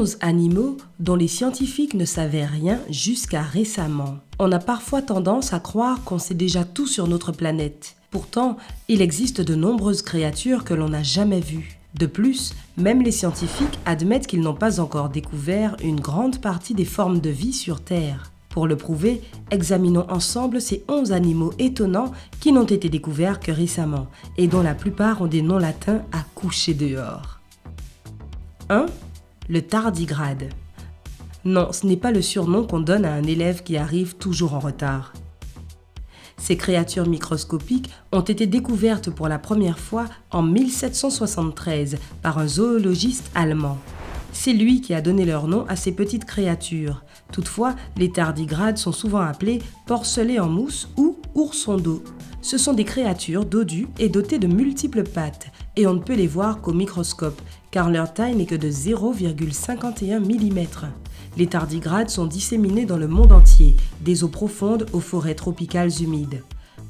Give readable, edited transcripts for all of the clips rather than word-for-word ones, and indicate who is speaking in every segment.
Speaker 1: 11 animaux dont les scientifiques ne savaient rien jusqu'à récemment. On a parfois tendance à croire qu'on sait déjà tout sur notre planète. Pourtant, il existe de nombreuses créatures que l'on n'a jamais vues. De plus, même les scientifiques admettent qu'ils n'ont pas encore découvert une grande partie des formes de vie sur Terre. Pour le prouver, examinons ensemble ces 11 animaux étonnants qui n'ont été découverts que récemment et dont la plupart ont des noms latins à coucher dehors. 1. Le tardigrade. Non, ce n'est pas le surnom qu'on donne à un élève qui arrive toujours en retard. Ces créatures microscopiques ont été découvertes pour la première fois en 1773 par un zoologiste allemand. C'est lui qui a donné leur nom à ces petites créatures. Toutefois, les tardigrades sont souvent appelés porcelets en mousse ou oursons d'eau. Ce sont des créatures dodues et dotées de multiples pattes, et on ne peut les voir qu'au microscope, car leur taille n'est que de 0,51 mm. Les tardigrades sont disséminés dans le monde entier, des eaux profondes aux forêts tropicales humides.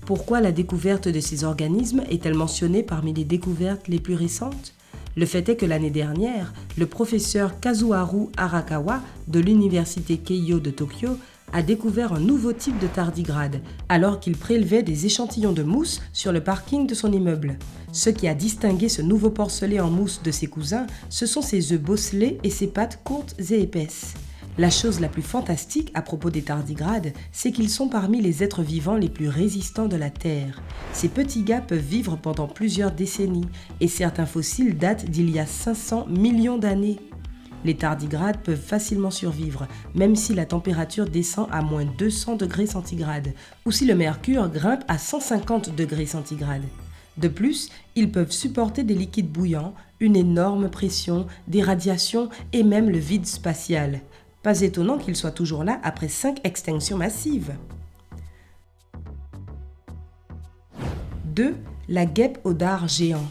Speaker 1: Pourquoi la découverte de ces organismes est-elle mentionnée parmi les découvertes les plus récentes ? Le fait est que l'année dernière, le professeur Kazuharu Arakawa de l'université Keio de Tokyo a découvert un nouveau type de tardigrade alors qu'il prélevait des échantillons de mousse sur le parking de son immeuble. Ce qui a distingué ce nouveau porcelet en mousse de ses cousins, ce sont ses œufs bosselés et ses pattes courtes et épaisses. La chose la plus fantastique à propos des tardigrades, c'est qu'ils sont parmi les êtres vivants les plus résistants de la Terre. Ces petits gars peuvent vivre pendant plusieurs décennies et certains fossiles datent d'il y a 500 millions d'années. Les tardigrades peuvent facilement survivre, même si la température descend à moins 200 degrés centigrades ou si le mercure grimpe à 150 degrés centigrades. De plus, ils peuvent supporter des liquides bouillants, une énorme pression, des radiations et même le vide spatial. Pas étonnant qu'ils soient toujours là après 5 extinctions massives. 2. La guêpe au dard géant.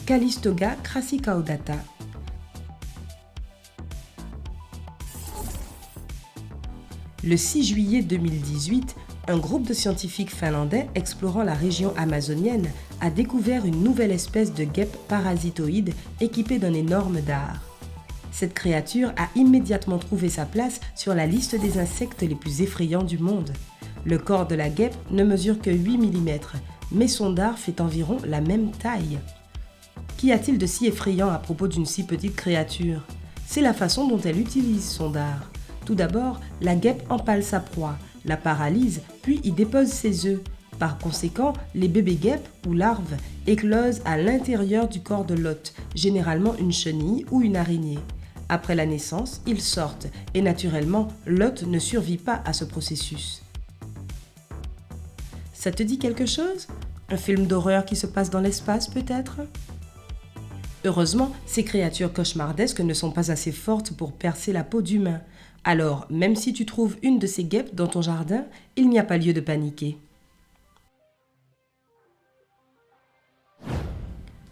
Speaker 1: Callistoga crassicaudata. Le 6 juillet 2018, un groupe de scientifiques finlandais explorant la région amazonienne a découvert une nouvelle espèce de guêpe parasitoïde équipée d'un énorme dard. Cette créature a immédiatement trouvé sa place sur la liste des insectes les plus effrayants du monde. Le corps de la guêpe ne mesure que 8 mm, mais son dard fait environ la même taille. Qu'y a-t-il de si effrayant à propos d'une si petite créature ? C'est la façon dont elle utilise son dard. Tout d'abord, la guêpe empale sa proie, la paralyse, puis y dépose ses œufs. Par conséquent, les bébés guêpes ou larves éclosent à l'intérieur du corps de l'hôte, généralement une chenille ou une araignée. Après la naissance, ils sortent et naturellement, l'hôte ne survit pas à ce processus. Ça te dit quelque chose ? Un film d'horreur qui se passe dans l'espace peut-être ? Heureusement, ces créatures cauchemardesques ne sont pas assez fortes pour percer la peau d'humain. Alors, même si tu trouves une de ces guêpes dans ton jardin, il n'y a pas lieu de paniquer.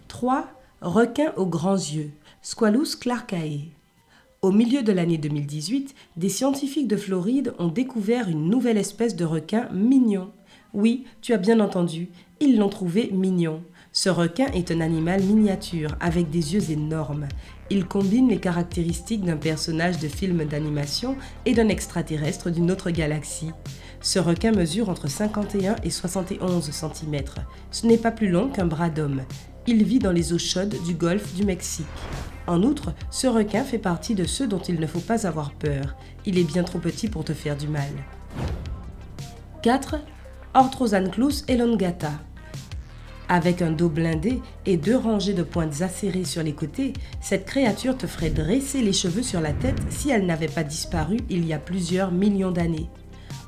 Speaker 1: 3. Requin aux grands yeux, Squalus clarkae. Au milieu de l'année 2018, des scientifiques de Floride ont découvert une nouvelle espèce de requin mignon. Oui, tu as bien entendu, ils l'ont trouvé mignon. Ce requin est un animal miniature avec des yeux énormes. Il combine les caractéristiques d'un personnage de film d'animation et d'un extraterrestre d'une autre galaxie. Ce requin mesure entre 51 et 71 cm. Ce n'est pas plus long qu'un bras d'homme. Il vit dans les eaux chaudes du golfe du Mexique. En outre, ce requin fait partie de ceux dont il ne faut pas avoir peur. Il est bien trop petit pour te faire du mal. 4. Orthozanclus elongata. Avec un dos blindé et 2 rangées de pointes acérées sur les côtés, cette créature te ferait dresser les cheveux sur la tête si elle n'avait pas disparu il y a plusieurs millions d'années.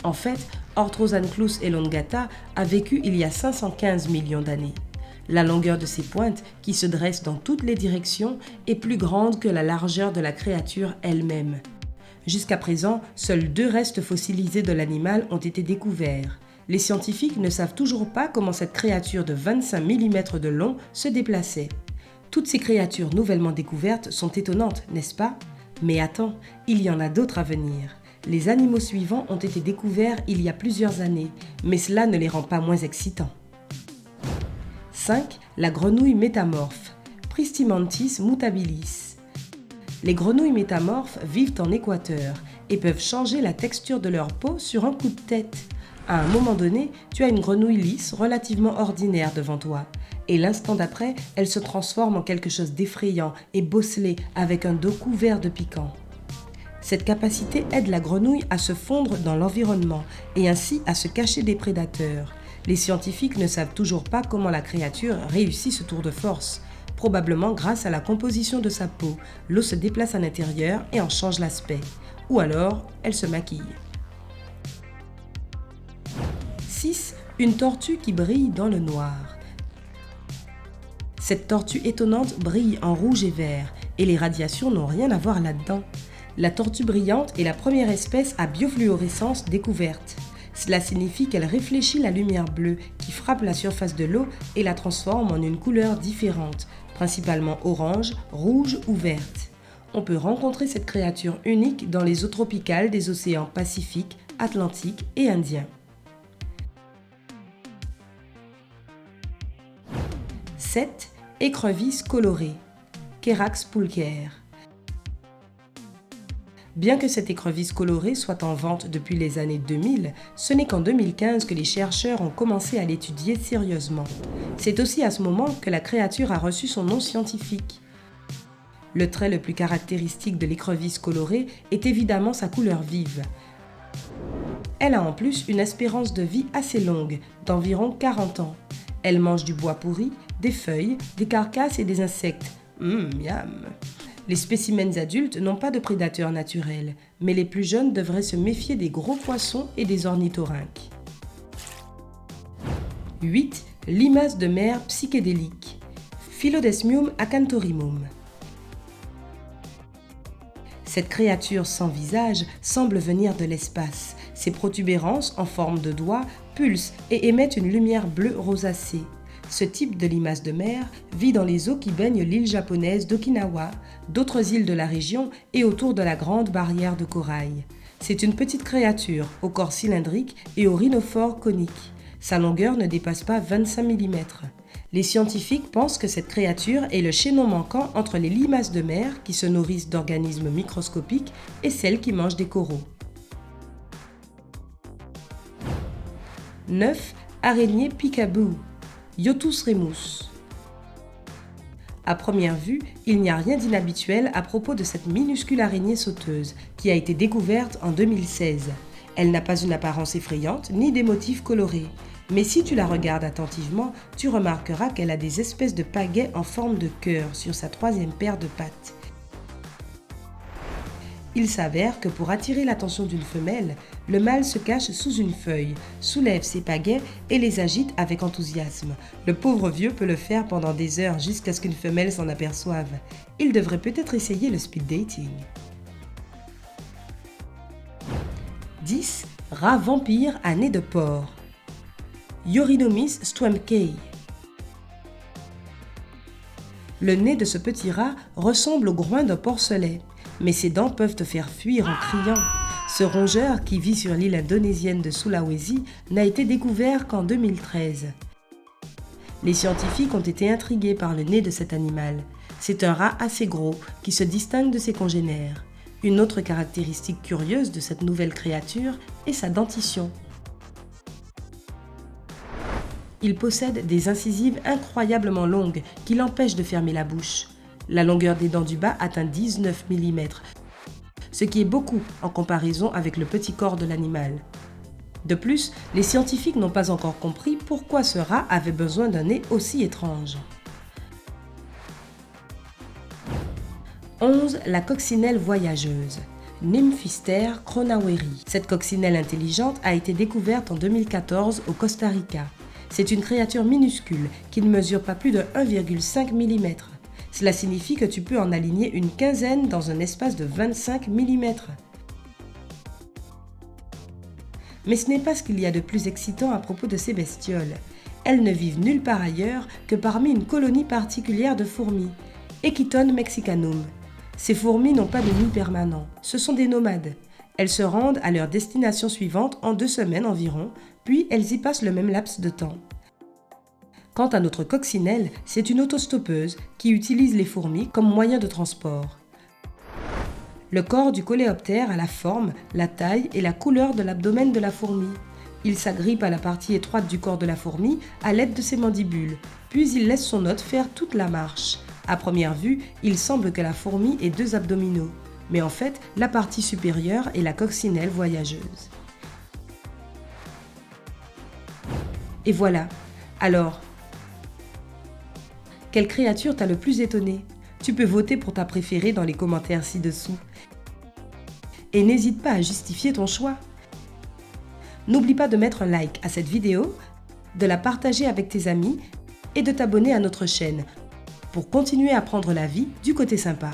Speaker 1: En fait, Orthozanclus elongata a vécu il y a 515 millions d'années. La longueur de ses pointes, qui se dressent dans toutes les directions, est plus grande que la largeur de la créature elle-même. Jusqu'à présent, seuls 2 restes fossilisés de l'animal ont été découverts. Les scientifiques ne savent toujours pas comment cette créature de 25 mm de long se déplaçait. Toutes ces créatures nouvellement découvertes sont étonnantes, n'est-ce pas ? Mais attends, il y en a d'autres à venir. Les animaux suivants ont été découverts il y a plusieurs années, mais cela ne les rend pas moins excitants. 5. La grenouille métamorphe, Pristimantis mutabilis. Les grenouilles métamorphes vivent en Équateur et peuvent changer la texture de leur peau sur un coup de tête. À un moment donné, tu as une grenouille lisse relativement ordinaire devant toi. Et l'instant d'après, elle se transforme en quelque chose d'effrayant et bosselé avec un dos couvert de piquant. Cette capacité aide la grenouille à se fondre dans l'environnement et ainsi à se cacher des prédateurs. Les scientifiques ne savent toujours pas comment la créature réussit ce tour de force. Probablement grâce à la composition de sa peau, l'eau se déplace à l'intérieur et en change l'aspect. Ou alors, elle se maquille. 6. Une tortue qui brille dans le noir. Cette tortue étonnante brille en rouge et vert, et les radiations n'ont rien à voir là-dedans. La tortue brillante est la première espèce à biofluorescence découverte. Cela signifie qu'elle réfléchit la lumière bleue qui frappe la surface de l'eau et la transforme en une couleur différente, principalement orange, rouge ou verte. On peut rencontrer cette créature unique dans les eaux tropicales des océans Pacifique, Atlantique et Indien. 7. Écrevisse colorée, Cherax pulcher. Bien que cette écrevisse colorée soit en vente depuis les années 2000, ce n'est qu'en 2015 que les chercheurs ont commencé à l'étudier sérieusement. C'est aussi à ce moment que la créature a reçu son nom scientifique. Le trait le plus caractéristique de l'écrevisse colorée est évidemment sa couleur vive. Elle a en plus une espérance de vie assez longue, d'environ 40 ans. Elle mange du bois pourri, des feuilles, des carcasses et des insectes. Miam. Les spécimens adultes n'ont pas de prédateurs naturels, mais les plus jeunes devraient se méfier des gros poissons et des ornithorynques. 8. Limace de mer psychédélique, Phylodesmium acanthorimum. Cette créature sans visage semble venir de l'espace. Ses protubérances, en forme de doigts, pulsent et émettent une lumière bleue rosacée. Ce type de limace de mer vit dans les eaux qui baignent l'île japonaise d'Okinawa, d'autres îles de la région et autour de la grande barrière de corail. C'est une petite créature au corps cylindrique et au rhinophore conique. Sa longueur ne dépasse pas 25 mm. Les scientifiques pensent que cette créature est le chaînon manquant entre les limaces de mer qui se nourrissent d'organismes microscopiques et celles qui mangent des coraux. 9. Araignée peekaboo, Yotus remus. À première vue, il n'y a rien d'inhabituel à propos de cette minuscule araignée sauteuse qui a été découverte en 2016. Elle n'a pas une apparence effrayante ni des motifs colorés. Mais si tu la regardes attentivement, tu remarqueras qu'elle a des espèces de pagaies en forme de cœur sur sa troisième paire de pattes. Il s'avère que pour attirer l'attention d'une femelle, le mâle se cache sous une feuille, soulève ses pagaies et les agite avec enthousiasme. Le pauvre vieux peut le faire pendant des heures jusqu'à ce qu'une femelle s'en aperçoive. Il devrait peut-être essayer le speed dating. 10. Rat vampire à nez de porc, Eurinomis stwemkei. Le nez de ce petit rat ressemble au groin d'un porcelet, mais ses dents peuvent te faire fuir en criant. Ce rongeur, qui vit sur l'île indonésienne de Sulawesi, n'a été découvert qu'en 2013. Les scientifiques ont été intrigués par le nez de cet animal. C'est un rat assez gros qui se distingue de ses congénères. Une autre caractéristique curieuse de cette nouvelle créature est sa dentition. Il possède des incisives incroyablement longues qui l'empêchent de fermer la bouche. La longueur des dents du bas atteint 19 mm, ce qui est beaucoup en comparaison avec le petit corps de l'animal. De plus, les scientifiques n'ont pas encore compris pourquoi ce rat avait besoin d'un nez aussi étrange. 11. La coccinelle voyageuse, Nymphister cronaweri. Cette coccinelle intelligente a été découverte en 2014 au Costa Rica. C'est une créature minuscule qui ne mesure pas plus de 1,5 mm. Cela signifie que tu peux en aligner une quinzaine dans un espace de 25 mm. Mais ce n'est pas ce qu'il y a de plus excitant à propos de ces bestioles. Elles ne vivent nulle part ailleurs que parmi une colonie particulière de fourmis, Equiton mexicanum. Ces fourmis n'ont pas de nid permanent, ce sont des nomades. Elles se rendent à leur destination suivante en 2 semaines environ, puis elles y passent le même laps de temps. Quant à notre coccinelle, c'est une autostoppeuse qui utilise les fourmis comme moyen de transport. Le corps du coléoptère a la forme, la taille et la couleur de l'abdomen de la fourmi. Il s'agrippe à la partie étroite du corps de la fourmi à l'aide de ses mandibules, puis il laisse son hôte faire toute la marche. À première vue, il semble que la fourmi ait 2 abdominaux, mais en fait, la partie supérieure est la coccinelle voyageuse. Et voilà. Alors, quelle créature t'a le plus étonné? Tu peux voter pour ta préférée dans les commentaires ci-dessous. Et n'hésite pas à justifier ton choix. N'oublie pas de mettre un like à cette vidéo, de la partager avec tes amis et de t'abonner à notre chaîne pour continuer à prendre la vie du côté sympa.